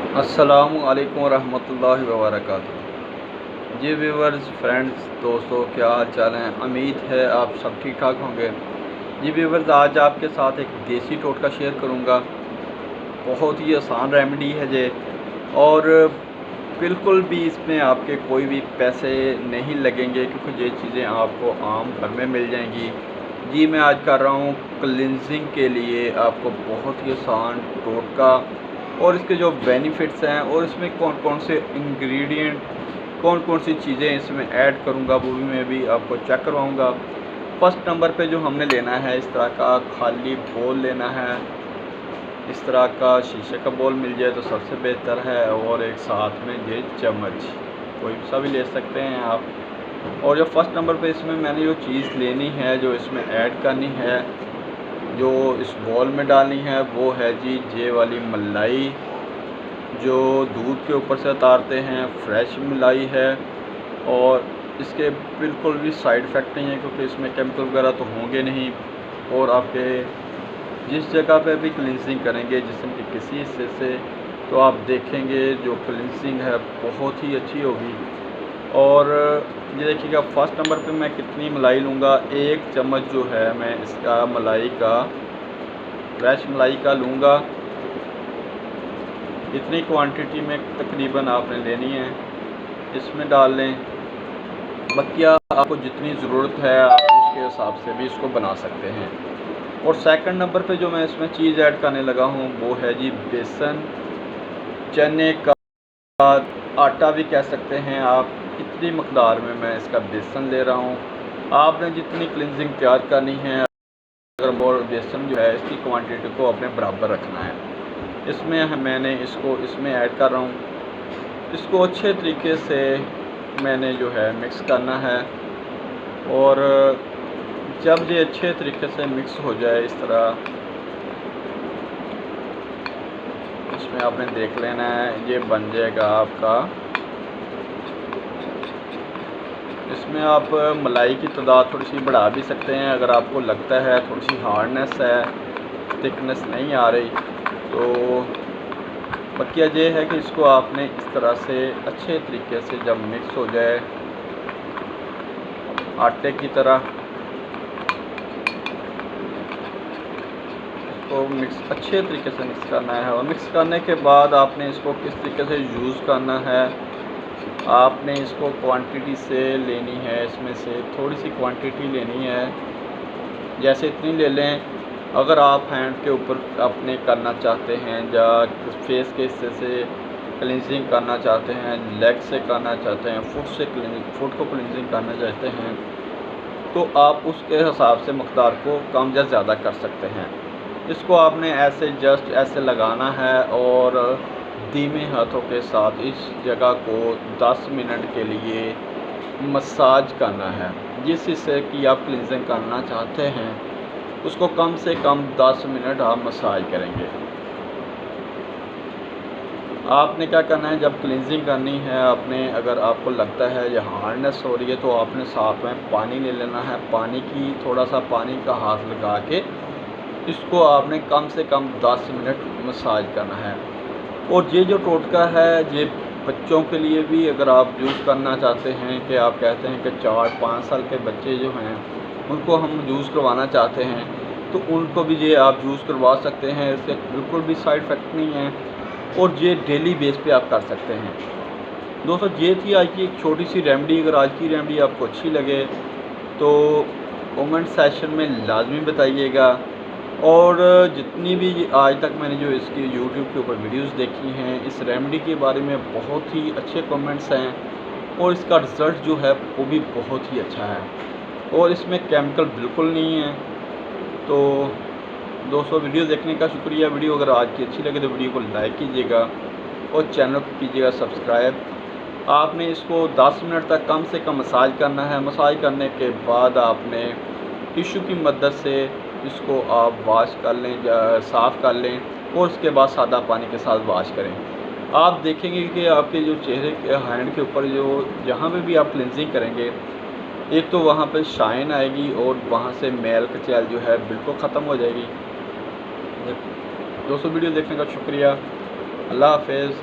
अस्सलामु अलैकुम रहमतुल्लाहि व बरकातुहू। जी व्यूवर्स, फ्रेंड्स, दोस्तों, क्या हाल चाल हैं? उम्मीद है आप सब ठीक ठाक होंगे। जी व्यूवर्स, आज आपके साथ एक देसी टोटका शेयर करूंगा। बहुत ही आसान रेमेडी है ये, और बिल्कुल भी इसमें आपके कोई भी पैसे नहीं लगेंगे, क्योंकि ये चीज़ें आपको आम घर में मिल जाएंगी। जी मैं आज कर रहा हूँ क्लिनजिंग के लिए आपको बहुत ही आसान टोटका, और इसके जो बेनिफिट्स हैं और इसमें कौन कौन से इंग्रेडिएंट, कौन कौन सी चीज़ें इसमें ऐड करूँगा, वो भी मैं भी आपको चेक करवाऊँगा। फर्स्ट नंबर पे जो हमने लेना है, इस तरह का खाली बोल लेना है। इस तरह का शीशे का बोल मिल जाए तो सबसे बेहतर है, और एक साथ में ये चम्मच कोई सा भी ले सकते हैं आप। और जो फर्स्ट नंबर पे इसमें मैंने जो चीज़ लेनी है, जो इसमें ऐड करनी है, जो इस बॉल में डालनी है, वो है जी ये वाली मलाई, जो दूध के ऊपर से उतारते हैं, फ्रेश मलाई है। और इसके बिल्कुल भी साइड इफ़ेक्ट नहीं है, क्योंकि इसमें केमिकल वगैरह तो होंगे नहीं। और आपके जिस जगह पे भी क्लिनजिंग करेंगे जिस्म के किसी हिस्से से, तो आप देखेंगे जो क्लिनजिंग है बहुत ही अच्छी होगी। और ये देखिएगा, फर्स्ट नंबर पे मैं कितनी मलाई लूँगा, 1 चम्मच जो है मैं इसका मलाई का, फ्रेश मलाई का लूँगा। इतनी क्वांटिटी में तकरीबन आपने लेनी है, इसमें डाल लें। बकिया आपको जितनी ज़रूरत है आप उसके हिसाब से भी इसको बना सकते हैं। और सेकंड नंबर पे जो मैं इसमें चीज़ ऐड करने लगा हूँ, वो है जी बेसन, चने का आटा भी कह सकते हैं आप। इतनी मकदार में मैं इसका बेसन ले रहा हूँ। आपने जितनी क्लिनजिंग तैयार करनी है, अगर और बेसन जो है इसकी क्वांटिटी को अपने बराबर रखना है। इसमें मैंने इसको इसमें ऐड कर रहा हूँ। इसको अच्छे तरीके से मैंने जो है मिक्स करना है। और जब ये अच्छे तरीके से मिक्स हो जाए इस तरह, इसमें आपने देख लेना है, ये बन जाएगा आपका। इसमें आप मलाई की तादाद थोड़ी सी बढ़ा भी सकते हैं, अगर आपको लगता है थोड़ी सी हार्डनेस है, थिकनेस नहीं आ रही तो। बकिया ये है कि इसको आपने इस तरह से अच्छे तरीके से जब मिक्स हो जाए आटे की तरह, इसको मिक्स अच्छे तरीके से मिक्स करना है। और मिक्स करने के बाद आपने इसको किस तरीके से यूज़ करना है, आपने इसको क्वांटिटी से लेनी है। इसमें से थोड़ी सी क्वांटिटी लेनी है, जैसे इतनी ले लें। अगर आप हैंड के ऊपर अपने करना चाहते हैं, या फेस के हिस्से से क्लिनजिंग करना चाहते हैं, लेग से करना चाहते हैं, फुट को क्लिनजिंग करना चाहते हैं, तो आप उसके हिसाब से मकदार को कम या ज़्यादा कर सकते हैं। इसको आपने ऐसे जस्ट ऐसे लगाना है, और धीमे हाथों के साथ इस जगह को 10 मिनट के लिए मसाज करना है। जिस हिस्से की आप क्लिनजिंग करना चाहते हैं उसको कम से कम 10 मिनट आप मसाज करेंगे। आपने क्या करना है, जब क्लिनजिंग करनी है आपने, अगर आपको लगता है ये हार्डनेस हो रही है, तो आपने साथ में पानी ले लेना है। पानी की थोड़ा सा पानी का हाथ लगा के इसको आपने कम से कम 10 मिनट मसाज करना है। और ये जो टोटका है, ये बच्चों के लिए भी अगर आप यूज़ करना चाहते हैं, कि आप कहते हैं कि 4-5 साल के बच्चे जो हैं उनको हम यूज़ करवाना चाहते हैं, तो उनको भी ये आप यूज़ करवा सकते हैं। इससे बिल्कुल भी साइड इफ़ेक्ट नहीं है, और ये डेली बेस पे आप कर सकते हैं। दोस्तों, ये थी आज की एक छोटी सी रेमेडी। अगर आज की रेमेडी आपको अच्छी लगे तो कमेंट सेक्शन में लाजमी बताइएगा। और जितनी भी आज तक मैंने जो इसकी यूट्यूब के ऊपर वीडियोस देखी हैं, इस रेमेडी के बारे में बहुत ही अच्छे कमेंट्स हैं, और इसका रिज़ल्ट जो है वो भी बहुत ही अच्छा है, और इसमें केमिकल बिल्कुल नहीं है। तो दोस्तों, वीडियो देखने का शुक्रिया। वीडियो अगर आज की अच्छी लगे तो वीडियो को लाइक कीजिएगा, और चैनल को कीजिएगा सब्सक्राइब। आपने इसको 10 मिनट तक कम से कम मसाज करना है। मसाज करने के बाद आपने टिश्यू की मदद से इसको आप वॉश कर लें, साफ़ कर लें, और उसके बाद सादा पानी के साथ वॉश करें। आप देखेंगे कि आपके जो चेहरे के हैंड के ऊपर जो जहाँ पे भी आप क्लिनजिंग करेंगे, एक तो वहाँ पे शाइन आएगी, और वहाँ से मैल कचैल जो है बिल्कुल ख़त्म हो जाएगी। दोस्तों, वीडियो देखने का शुक्रिया। अल्लाह हाफ़िज़।